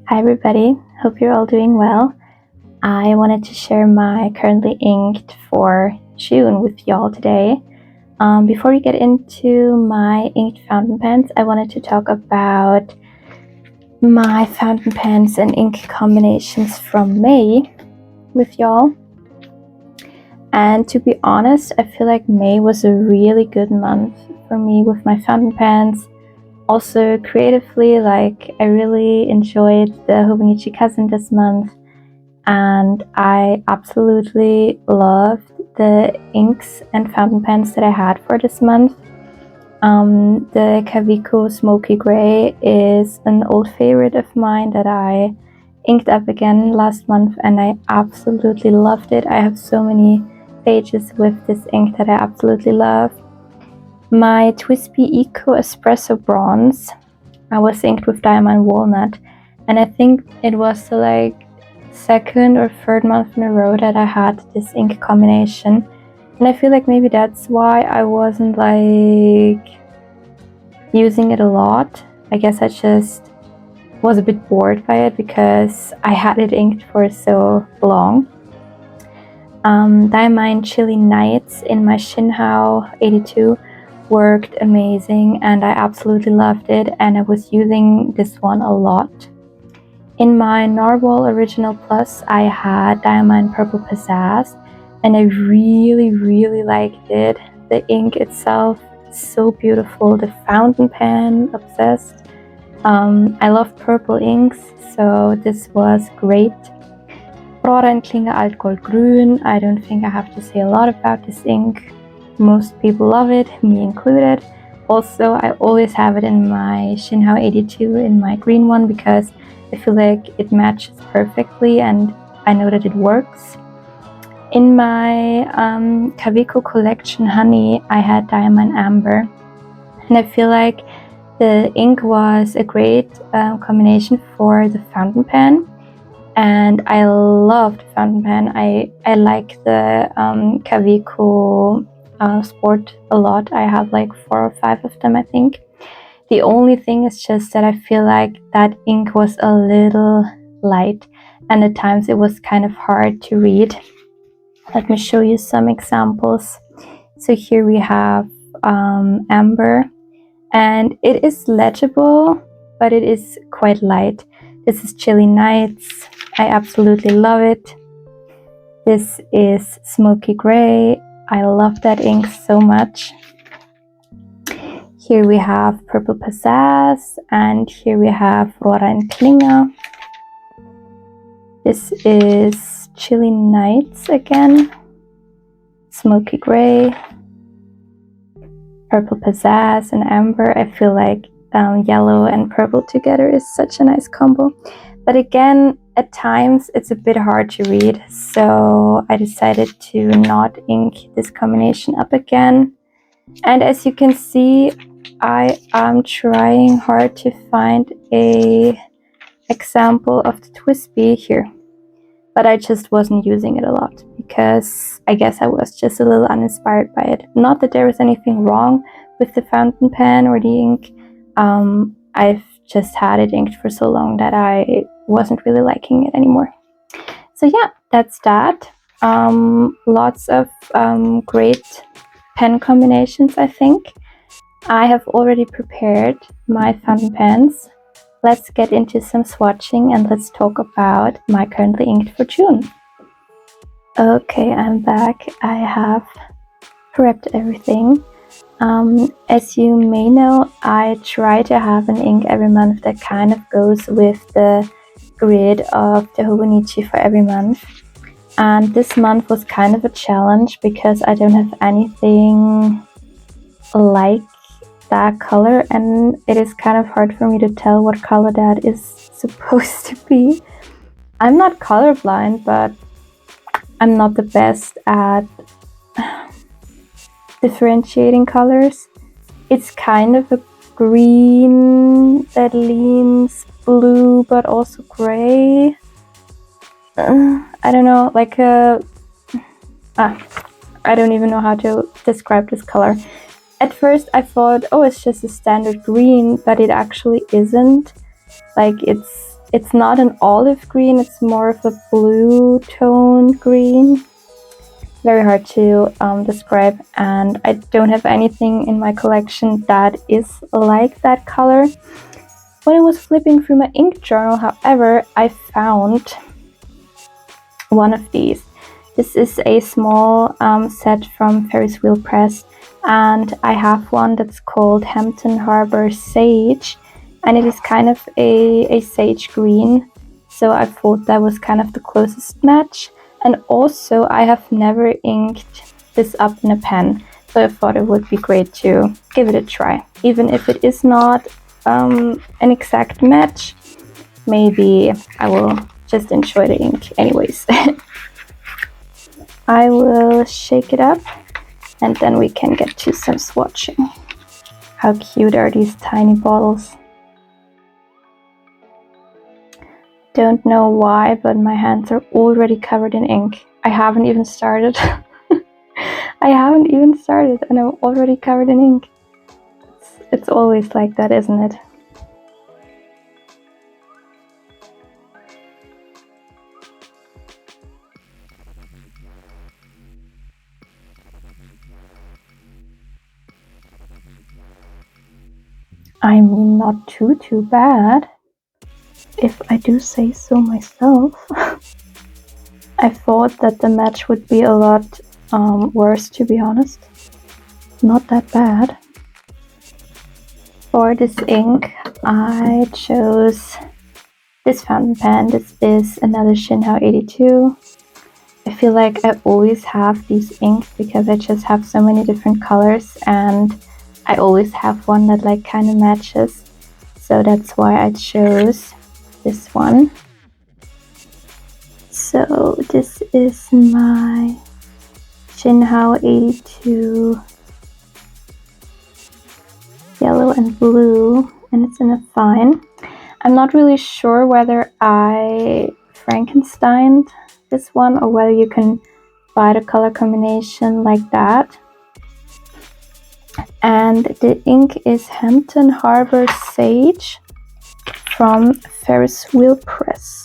Hi everybody, hope you're all doing well. I wanted to share my currently inked for June with y'all today. Before we get into my inked fountain pens, I wanted to talk about my fountain pens and ink combinations from May with y'all. And to be honest, I feel like May was a really good month for me with my fountain pens. Also creatively, I really enjoyed the Hobonichi Cousin this month, and I absolutely loved the inks and fountain pens that I had for this month. The Kaweco Smoky Gray is an old favorite of mine that I inked up again last month, and I absolutely loved it. I have so many pages with this ink that I absolutely love. My Twispy Eco Espresso Bronze, I was inked with Diamine Walnut, and I think it was the second or third month in a row that I had this ink combination, and I feel like maybe that's why I wasn't using it a lot. I guess I just was a bit bored by it because I had it inked for so long. Diamine Chilly Nights in my Jinhao 82 worked amazing, and I absolutely loved it, and I was using this one a lot. In my Narwhal Original Plus, I had Diamine Purple Pizzazz, and I really liked it. The ink itself, so beautiful. The fountain pen, obsessed. I love purple inks, so this was great. Wearingeul Altgold Grün, I don't think I have to say a lot about this ink. Most people love it, me included. Also, I always have it in my Jinhao 82 in my green one because I feel like it matches perfectly and I know that it works. In my Kaweco collection Honey, I had Diamine Amber, and I feel like the ink was a great combination for the fountain pen, and I love the fountain pen. I like the Kaweco Sport a lot. I have 4 or 5 of them, I think. The only thing is just that I feel like that ink was a little light, and at times it was kind of hard to read. Let me show you some examples. So here we have Amber, and it is legible, but it is quite light. This is Chilly Nights. I absolutely love it. This is Smoky Gray. I love that ink so much. Here we have Purple Pizzazz, and here we have Wearingeul. This is Chilly Nights again. Smoky Gray, Purple Pizzazz, and Amber. I feel like yellow and purple together is such a nice combo. But again, at times it's a bit hard to read, so I decided to not ink this combination up again. And as you can see, I am trying hard to find a example of the Twispy here, but I just wasn't using it a lot because I guess I was just a little uninspired by it. Not that there was anything wrong with the fountain pen or the ink. I've just had it inked for so long that I wasn't really liking it anymore. So yeah, that's that. Lots of great pen combinations, I think. I have already prepared my fountain pens. Let's get into some swatching and let's talk about my currently inked for June. Okay, I'm back. I have prepped everything. As you may know, I try to have an ink every month that kind of goes with the grid of the Hobonichi for every month. And this month was kind of a challenge because I don't have anything like that color, and it is kind of hard for me to tell what color that is supposed to be. I'm not colorblind, but I'm not the best at differentiating colors. It's kind of a green that leans blue but also gray. I don't know, I don't even know how to describe this color. At first I thought, oh, it's just a standard green, but it actually isn't. It's It's not an olive green, it's more of a blue toned green. Very hard to describe, and I don't have anything in my collection that is like that color. When I was flipping through my ink journal, however, I found one of these. This is a small set from Ferris Wheel Press, and I have one that's called Hampton Harbour Sage, and it is kind of a sage green, so I thought that was kind of the closest match. And also I have never inked this up in a pen, so I thought it would be great to give it a try. Even if it is not an exact match, maybe I will just enjoy the ink anyways. I will shake it up and then we can get to some swatching. How cute are these tiny bottles? Don't know why, but my hands are already covered in ink. I haven't even started. I haven't even started and I'm already covered in ink. It's always like that, isn't it? I mean, not too bad, if I do say so myself. I thought that the match would be a lot worse, to be honest. Not that bad. For this ink, I chose this fountain pen. This is another Jinhao 82. I feel like I always have these inks because I just have so many different colors, and I always have one that like kind of matches. So that's why I chose this one. So this is my Jinhao 82 yellow and blue, and it's in a fine. I'm not really sure whether I Frankensteined this one or whether you can buy the color combination like that. And the ink is Hampton Harbour Sage from Ferris Wheel Press.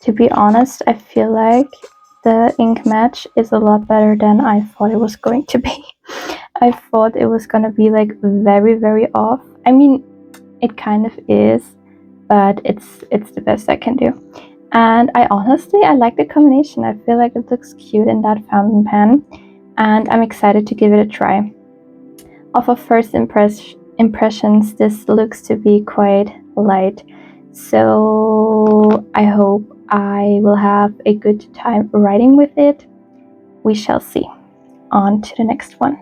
To be honest, I feel like the ink match is a lot better than I thought it was going to be. I thought it was gonna be like very off. I mean, it kind of is, but it's the best I can do. And I like the combination. I feel like it looks cute in that fountain pen, and I'm excited to give it a try. Off of first impressions, this looks to be quite light, so I hope I will have a good time writing with it. We shall see. On to the next one.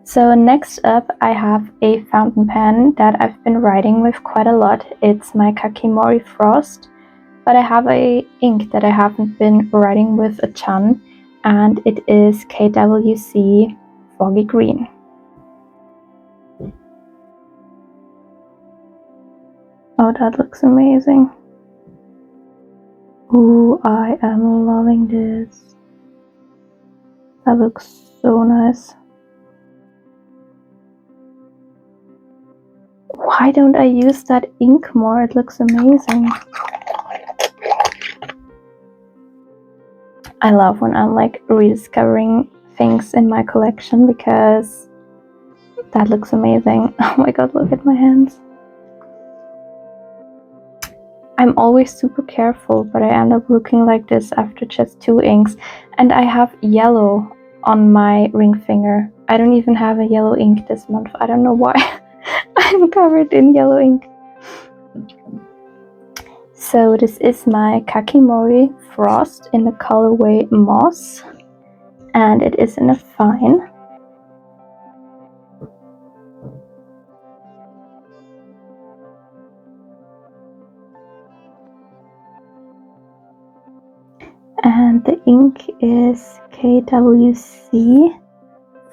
So next up, I have a fountain pen that I've been writing with quite a lot. It's my Kakimori Frost, but I have a ink that I haven't been writing with a ton, and it is KWC Foggy Green. Oh, that looks amazing. Ooh, I am loving this. That looks so nice. Why don't I use that ink more? It looks amazing. I love when I'm like rediscovering things in my collection because that looks amazing. Oh my god, look at my hands. I'm always super careful, but I end up looking like this after just 2 inks. And I have yellow on my ring finger. I don't even have a yellow ink this month. I don't know why. I'm covered in yellow ink. So this is my Kakimori Frost in the colorway Moss, and it is in a fine. And the ink is KWC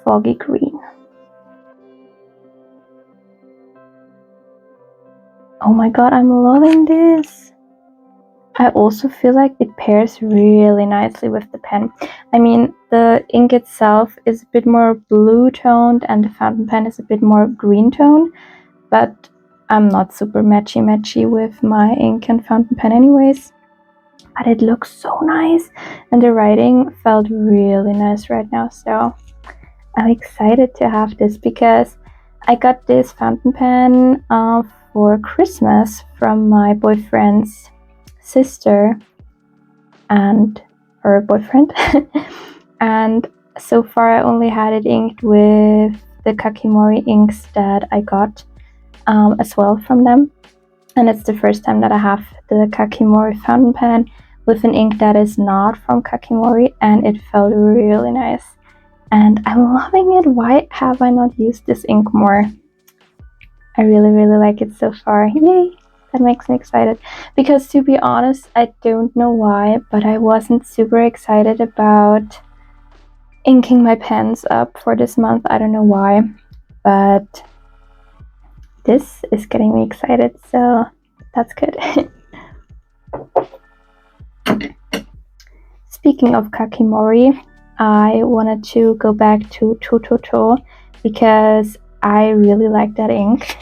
Foggy Green. Oh my god, I'm loving this. I also feel like it pairs really nicely with the pen. I mean, the ink itself is a bit more blue toned and the fountain pen is a bit more green toned, but I'm not super matchy with my ink and fountain pen anyways. But it looks so nice and the writing felt really nice right now, so I'm excited to have this because I got this fountain pen for Christmas from my boyfriend's sister and her boyfriend. And so far I only had it inked with the Kakimori inks that I got as well from them. And it's the first time that I have the Kakimori fountain pen with an ink that is not from Kakimori, and it felt really nice. And I'm loving it. Why have I not used this ink more? I really like it so far. Yay! That makes me excited. Because to be honest, I don't know why, but I wasn't super excited about inking my pens up for this month. I don't know why, but this is getting me excited, so that's good. Speaking of Kakimori, I wanted to go back to Tototo because I really like that ink.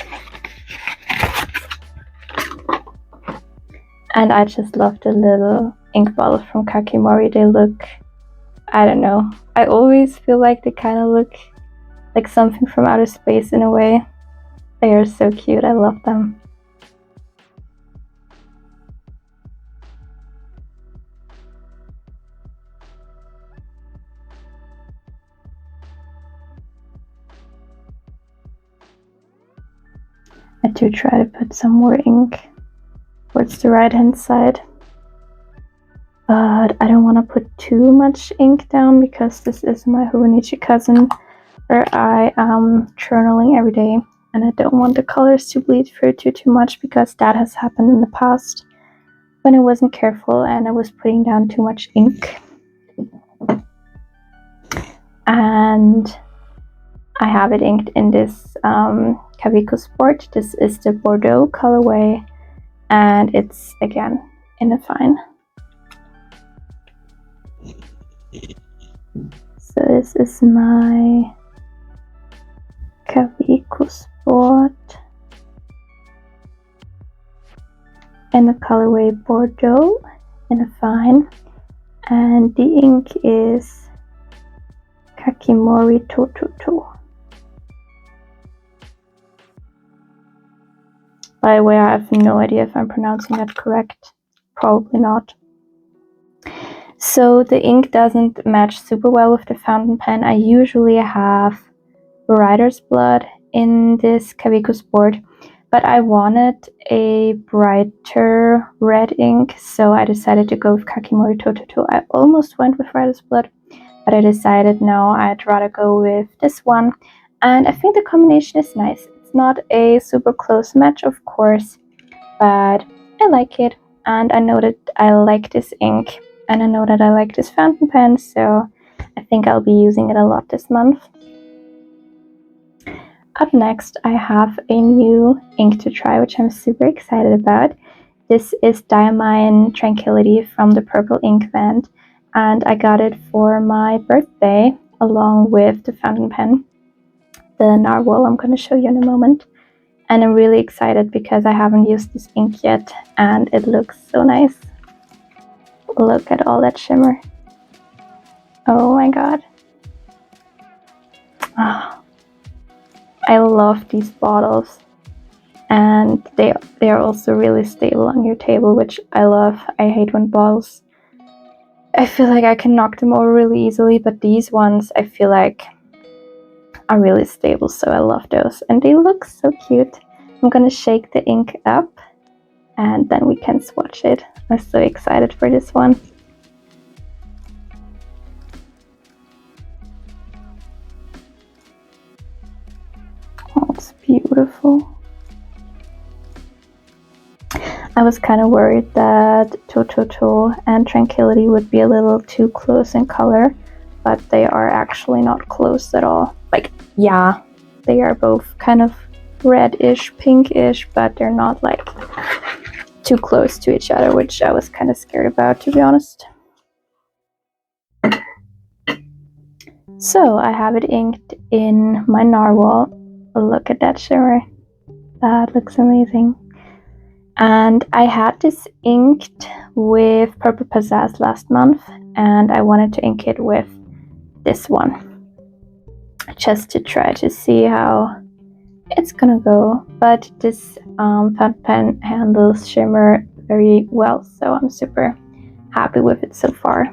And I just love the little ink bottles from Kakimori. They look, I don't know, I always feel like they kind of look like something from outer space in a way. They are so cute, I love them. I do try to put some more ink towards the right hand side, but I don't want to put too much ink down because this is my Hobonichi cousin where I am journaling every day, and I don't want the colors to bleed through too much because that has happened in the past when I wasn't careful and I was putting down too much ink. And I have it inked in this Kaweco Sport. This is the Bordeaux colorway, and it's again in a fine. So this is my Kaweco Sport in the colorway Bordeaux in a fine, and the ink is Kakimori Tototo. By the way, I have no idea if I'm pronouncing that correct. Probably not. So the ink doesn't match super well with the fountain pen. I usually have writer's blood in this Kaweco Sport, but I wanted a brighter red ink, so I decided to go with Kakimori Tototo. I almost went with writer's blood, but I decided no, I'd rather go with this one, and I think the combination is nice. It's not a super close match, of course, but I like it, and I know that I like this ink, and I know that I like this fountain pen, so I think I'll be using it a lot this month. Up next, I have a new ink to try, which I'm super excited about. This is Diamine Tranquility from the Purple Ink Band, and I got it for my birthday along with the fountain pen, the Narwhal I'm going to show you in a moment. And I'm really excited because I haven't used this ink yet, and it looks so nice. Look at all that shimmer. Oh my god. Oh, I love these bottles, and they are also really stable on your table, which I love. I hate when bottles, I feel like I can knock them over really easily, but these ones I feel like are really stable, so I love those, and they look so cute. I'm gonna shake the ink up and then we can swatch it. I'm so excited for this one. Oh, it's beautiful. I was kind of worried that Tototo and Tranquility would be a little too close in color, but they are actually not close at all. Like, yeah, they are both kind of reddish, pinkish, but they're not like too close to each other, which I was kind of scared about, to be honest. So I have it inked in my narwhal. Look at that shimmer. That looks amazing. And I had this inked with Purple Pizzazz last month, and I wanted to ink it with this one, just to try to see how it's gonna go. But this fountain pen handles shimmer very well, so I'm super happy with it so far.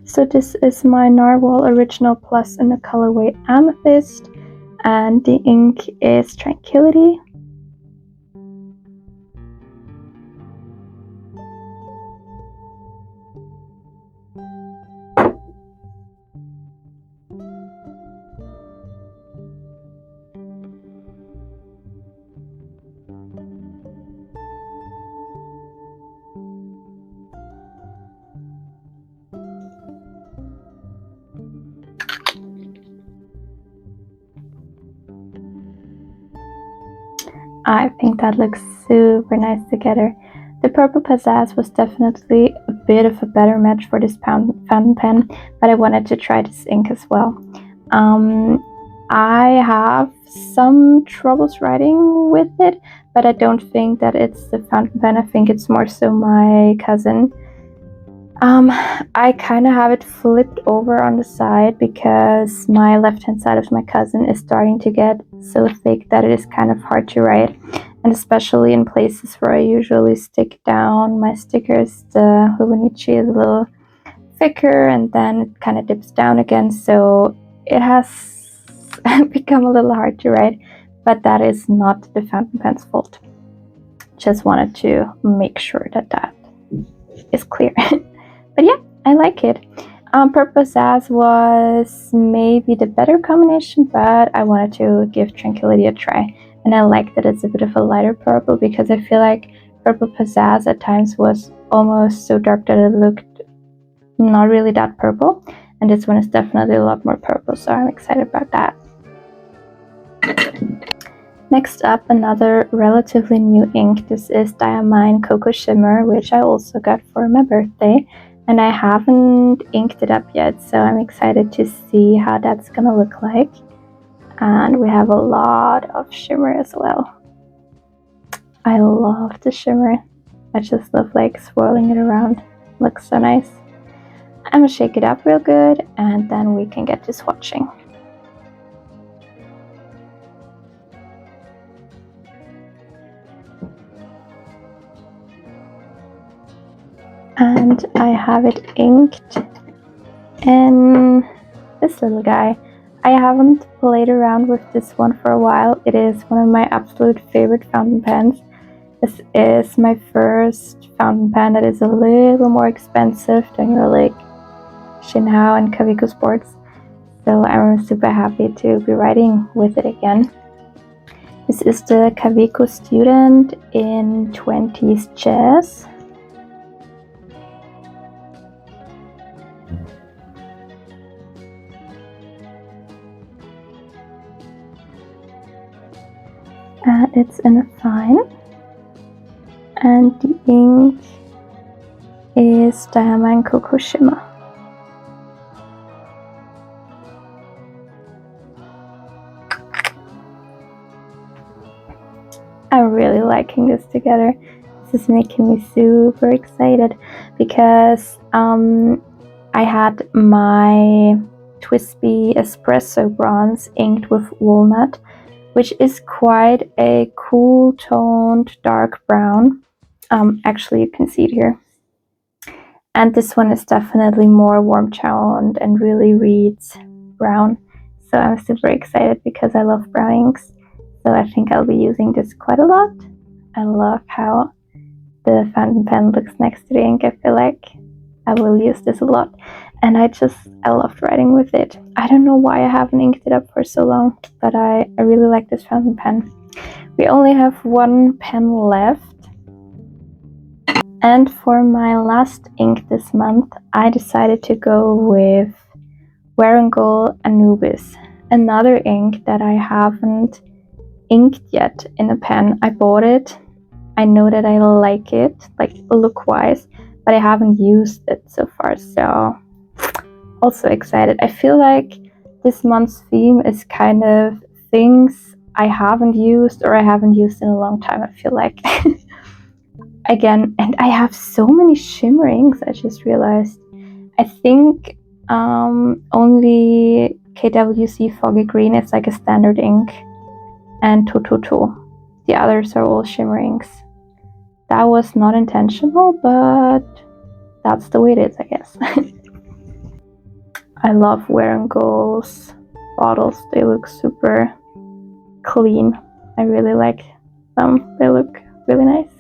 So this is my Narwhal Original Plus in the colorway Amethyst, and the ink is Tranquility. I think that looks super nice together. The Purple Pizzazz was definitely a bit of a better match for this fountain pen, but I wanted to try this ink as well. I have some troubles writing with it, but I don't think that it's the fountain pen. I think it's more so my cousin. I kind of have it flipped over on the side because my left-hand side of my cousin is starting to get so thick that it is kind of hard to write, and especially in places where I usually stick down my stickers, the Hobonichi is a little thicker and then it kind of dips down again, so it has become a little hard to write, but that is not the fountain pen's fault. Just wanted to make sure that that is clear. But yeah, I like it. Purple Pizzazz was maybe the better combination, but I wanted to give Tranquility a try. And I like that it's a bit of a lighter purple, because I feel like Purple Pizzazz at times was almost so dark that it looked not really that purple. And this one is definitely a lot more purple, so I'm excited about that. Next up, another relatively new ink. This is Diamine Cocoa Shimmer, which I also got for my birthday. And I haven't inked it up yet, so I'm excited to see how that's gonna look like. And we have a lot of shimmer as well. I love the shimmer. I just love like swirling it around. Looks so nice. I'm gonna shake it up real good, and then we can get to swatching. And I have it inked in this little guy. I haven't played around with this one for a while. It is one of my absolute favorite fountain pens. This is my first fountain pen that is a little more expensive than your like Jinhao and Kaweco Sports. So I'm super happy to be writing with it again. This is the Kaweco Student in 20s Jazz. It's in a fine, and the ink is Diamine Cocoa Shimmer. I'm really liking this together. This is making me super excited because I had my Twisby Espresso Bronze inked with walnut, which is quite a cool toned dark brown. Actually, you can see it here. And this one is definitely more warm toned and really reads brown. So I'm super excited because I love brown inks. So I think I'll be using this quite a lot. I love how the fountain pen looks next to the ink. I feel like I will use this a lot. And I loved writing with it. I don't know why I haven't inked it up for so long, but I really like this fountain pen. We only have one pen left. And for my last ink this month, I decided to go with Wearingeul Anubis, another ink that I haven't inked yet in a pen. I bought it. I know that I like it, like look-wise, but I haven't used it so far, so also excited. I feel like this month's theme is kind of things I haven't used or I haven't used in a long time, I feel like. Again, and I have so many shimmer inks, I just realized. I think only KWC Foggy Green is like a standard ink, and Tototo. The others are all shimmer inks. That was not intentional, but that's the way it is, I guess. I love Wearingeul's bottles. They look super clean. I really like them. They look really nice.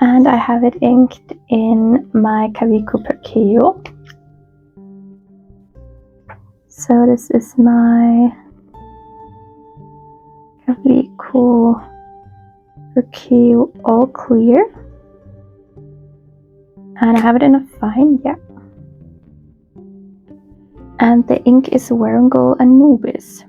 And I have it inked in my Kaweco Perkeo. So this is my Kaweco Perkeo all clear. And I have it in a fine, yeah. And the ink is Wearingeul Anubis.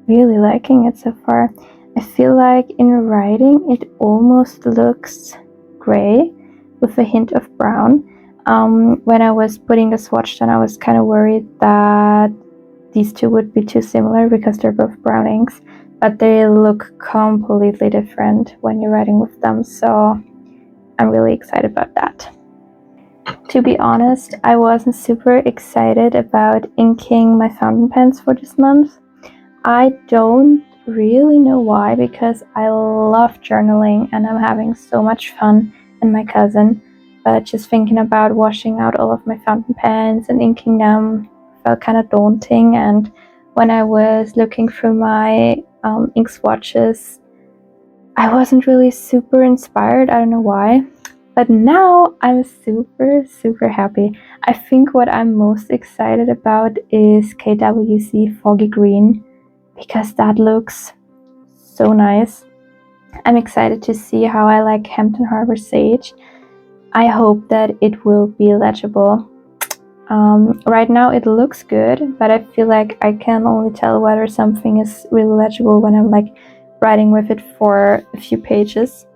Really liking it so far. I feel like in writing it almost looks gray with a hint of brown. When I was putting the swatch down, I was kind of worried that these two would be too similar because they're both brown inks, but they look completely different when you're writing with them, so I'm really excited about that. To be honest, I wasn't super excited about inking my fountain pens for this month. I don't really know why, because I love journaling and I'm having so much fun and my cousin, but just thinking about washing out all of my fountain pens and inking them felt kind of daunting. And when I was looking through my ink swatches, I wasn't really super inspired. I don't know why, but now I'm super happy. I think what I'm most excited about is KWC Foggy Green, because that looks so nice. I'm excited to see how I like Hampton Harbour Sage. I hope that it will be legible. Right now it looks good, but I feel like I can only tell whether something is really legible when I'm like writing with it for a few pages.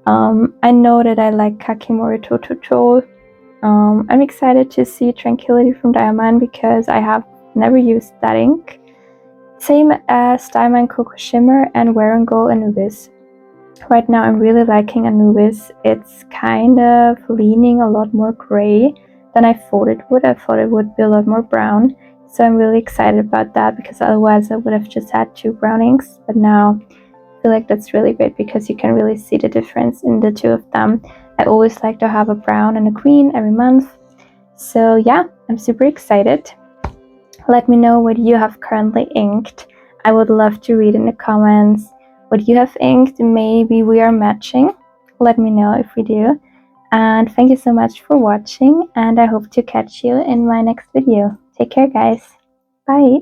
I know that I like Kakimori Toto. I'm excited to see Tranquility from Diamine because I have never used that ink. Same as Diamine Cocoa Shimmer and Wearingeul Anubis. Right now I'm really liking Anubis. It's kind of leaning a lot more gray than I thought it would. I thought it would be a lot more brown. So I'm really excited about that, because otherwise I would have just had two brown inks. But now I feel like that's really great because you can really see the difference in the two of them. I always like to have a brown and a green every month. So yeah, I'm super excited. Let me know what you have currently inked. I would love to read in the comments what you have inked. Maybe we are matching. Let me know if we do. And thank you so much for watching, and I hope to catch you in my next video. Take care, guys. Bye.